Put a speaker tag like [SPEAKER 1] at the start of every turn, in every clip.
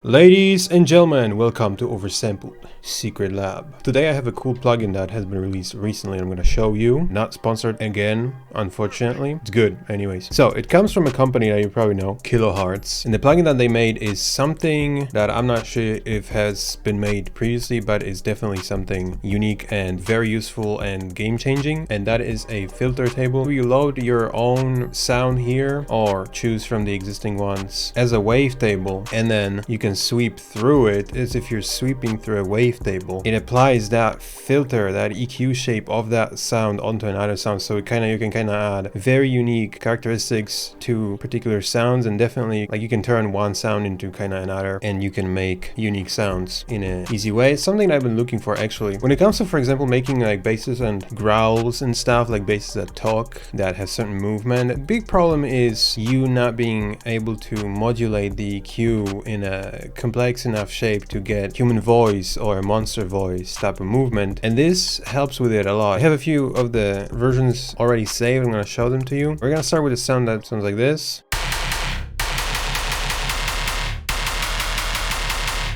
[SPEAKER 1] Ladies and gentlemen, welcome to Oversampled Secret Lab. Today I have a cool plugin that has been released recently. I'm going to show you. Not sponsored again, unfortunately. It's good anyways. So it comes from a company that you probably know, Kilohertz. And the plugin that they made is something that I'm not sure if has been made previously, but it's definitely something unique and very useful and game-changing. And that is a filter table. You load your own sound here or choose from the existing ones as a wavetable, and then you can sweep through it as if you're sweeping through a wavetable. It applies that filter, that EQ shape of that sound onto another sound, so you can kind of add very unique characteristics to particular sounds, and definitely like you can turn one sound into kind of another, and you can make unique sounds in an easy way. It's something I've been looking for actually. When it comes to, for example, making like basses and growls and stuff, like basses that talk, that has certain movement, a big problem is you not being able to modulate the EQ in a complex enough shape to get human voice or a monster voice type of movement, and this helps with it a lot. I have a few of the versions already saved. I'm going to show them to you. We're going to start with a sound that sounds like this,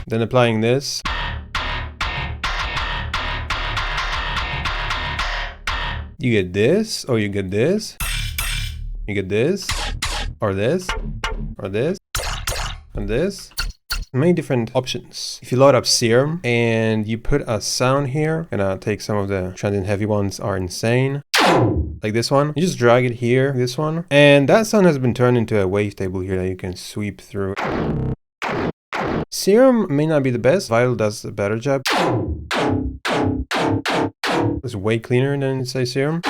[SPEAKER 1] then applying this, you get this, or you get this, you get this, or this, or this, and this. Many different options. If you load up Serum and you put a sound here, gonna take some of the transient heavy ones are insane, like this one. You just drag it here, this one, and that sound has been turned into a wavetable here that you can sweep through. Serum may not be the best. Vital does a better job. It's way cleaner than, say, Serum.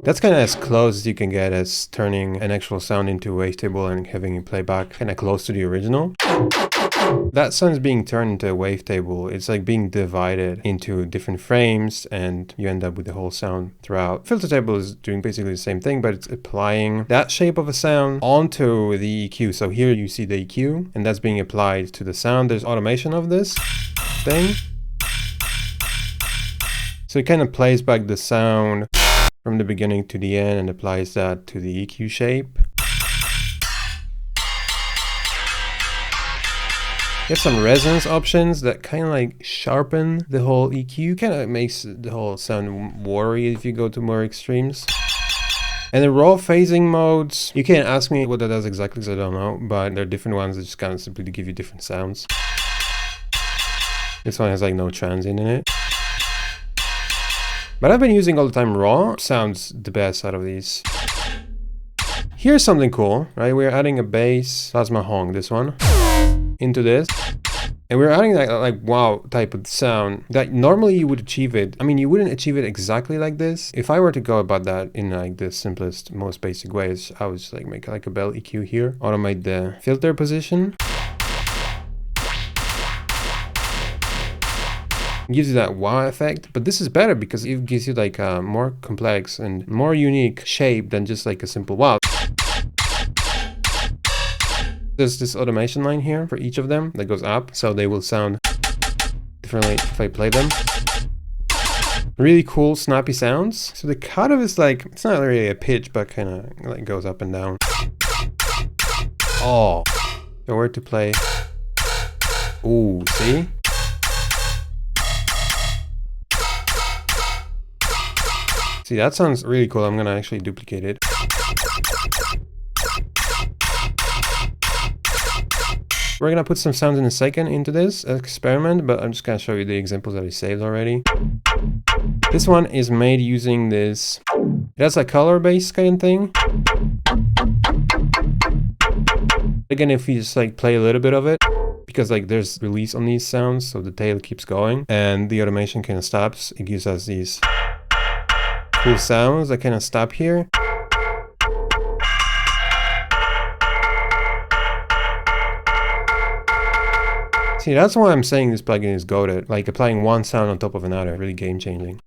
[SPEAKER 1] That's kind of as close as you can get as turning an actual sound into a wavetable and having it play back kind of close to the original. That sound's being turned into a wavetable. It's like being divided into different frames, and you end up with the whole sound throughout. Filter table is doing basically the same thing, but it's applying that shape of a sound onto the EQ. So here you see the EQ, and that's being applied to the sound. There's automation of this thing. So it kind of plays back the sound from the beginning to the end and applies that to the EQ shape. You have some resonance options that kind of like sharpen the whole EQ, kind of makes the whole sound warry if you go to more extremes. And the raw phasing modes, you can't ask me what that does exactly because I don't know, but there are different ones that just kind of simply to give you different sounds. This one has like no transient in it. But I've been using all the time raw. Sounds the best out of these. Here's something cool, right? We're adding a bass plasma honk, this one, into this. And we're adding that like wow type of sound that normally you would achieve it. I mean, you wouldn't achieve it exactly like this. If I were to go about that in like the simplest, most basic ways, I would just like make like a bell EQ here, automate the filter position. Gives you that wow effect, but this is better because it gives you like a more complex and more unique shape than just like a simple wow. There's this automation line here for each of them that goes up, so they will sound differently if I play them. Really cool snappy sounds. So the cutoff is like, it's not really a pitch, but kind of like goes up and down. Oh, so where to play? Ooh, see? See, that sounds really cool. I'm gonna actually duplicate it. We're gonna put some sounds in a second into this experiment, but I'm just gonna show you the examples that I saved already. This one is made using this. It has a color-based kind of thing. Again, if you just like play a little bit of it, because like there's release on these sounds, so the tail keeps going, and the automation kind of stops. It gives us these cool sounds that kind of stop here. See, that's why I'm saying this plugin is goated. Like applying one sound on top of another, really game changing.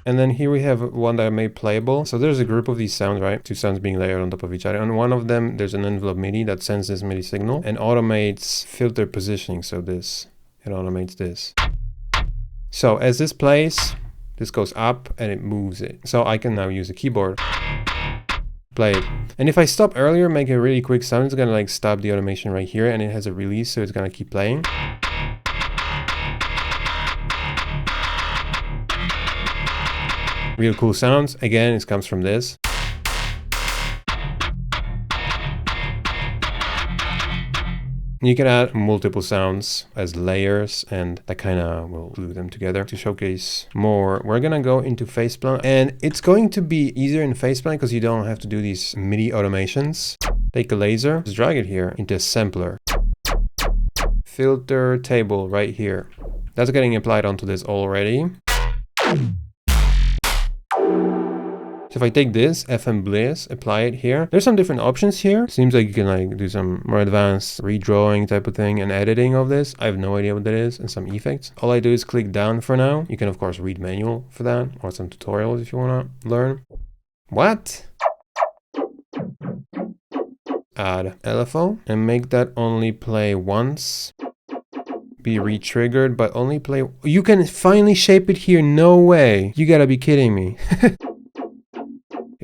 [SPEAKER 1] And then here we have one that I made playable. So there's a group of these sounds, right? Two sounds being layered on top of each other. On one of them, there's an envelope MIDI that sends this MIDI signal and automates filter positioning. So it automates this. So as this plays, this goes up and it moves it. So I can now use a keyboard Play it. And if I stop earlier, make a really quick sound, it's gonna like stop the automation right here, and it has a release, so it's gonna keep playing. Real cool sounds. Again, it comes from this. You can add multiple sounds as layers, and that kind of will glue them together to showcase more. We're gonna go into Faceplant, and it's going to be easier in Faceplant because you don't have to do these MIDI automations. Take a laser, just drag it here into a sampler. Filter table right here. That's getting applied onto this already. So if I take this, FM Bliss, apply it here, there's some different options here. Seems like you can like do some more advanced redrawing type of thing and editing of this. I have no idea what that is, and some effects. All I do is click down for now. You can of course read manual for that, or some tutorials if you want to learn. What? Add LFO and make that only play once. Be retriggered, but only play. You can finally shape it here. No way. You gotta be kidding me.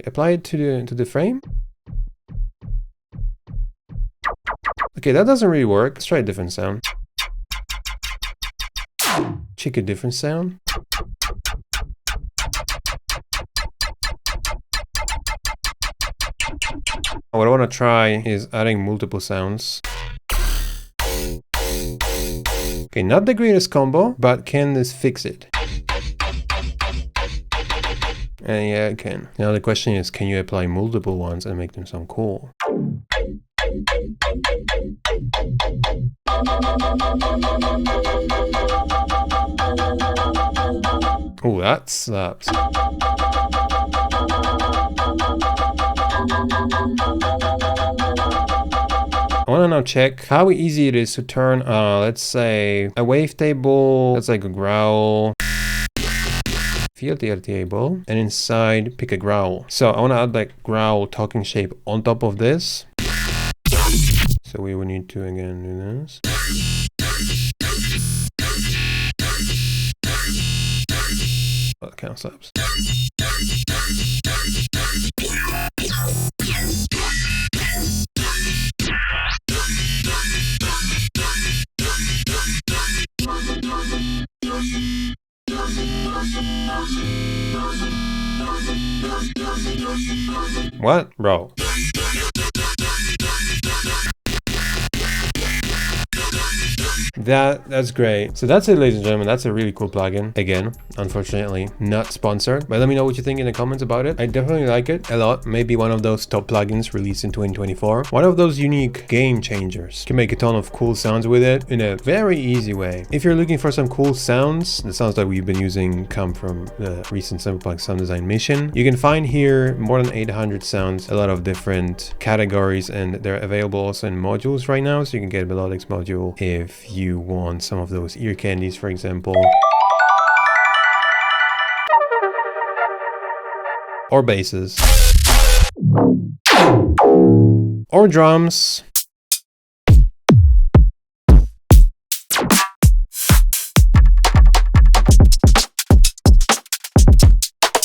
[SPEAKER 1] Apply it to the frame. Okay, that doesn't really work. Let's try a different sound. Check a different sound. What I want to try is adding multiple sounds. Okay, not the greatest combo, but can this fix it? And yeah, it can. Now the question is, can you apply multiple ones and make them sound cool? Oh, that slaps. I want to now check how easy it is to turn, let's say, a wavetable. That's like a growl. Filter table, and inside pick a growl. So I want to add like growl talking shape on top of this. So we would need to again do this. Oh, that kind of slaps. What? Bro. That's great. So that's it, ladies and gentlemen. That's a really cool plugin. Again, unfortunately not sponsored, but let me know what you think in the comments about it. I definitely like it a lot. Maybe one of those top plugins released in 2024. One of those unique game changers. You can make a ton of cool sounds with it in a very easy way. If you're looking for some cool sounds, the sounds that we've been using come from the recent Simpleplug sound design mission. You can find here more than 800 sounds, a lot of different categories, and they're available also in modules right now. So you can get a melodics module if you want some of those ear candies, for example, or basses, or drums,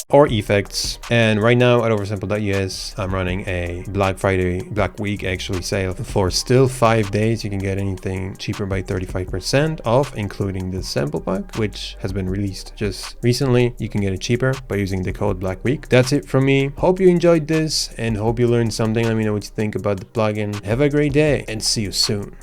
[SPEAKER 1] or effects. And right now at oversampled.us, I'm running a Black Friday, Black Week actually sale. For still 5 days, you can get anything cheaper by 35% off, including the sample pack, which has been released just recently. You can get it cheaper by using the code Black Week. That's it from me. Hope you enjoyed this and hope you learned something. Let me know what you think about the plugin. Have a great day and see you soon.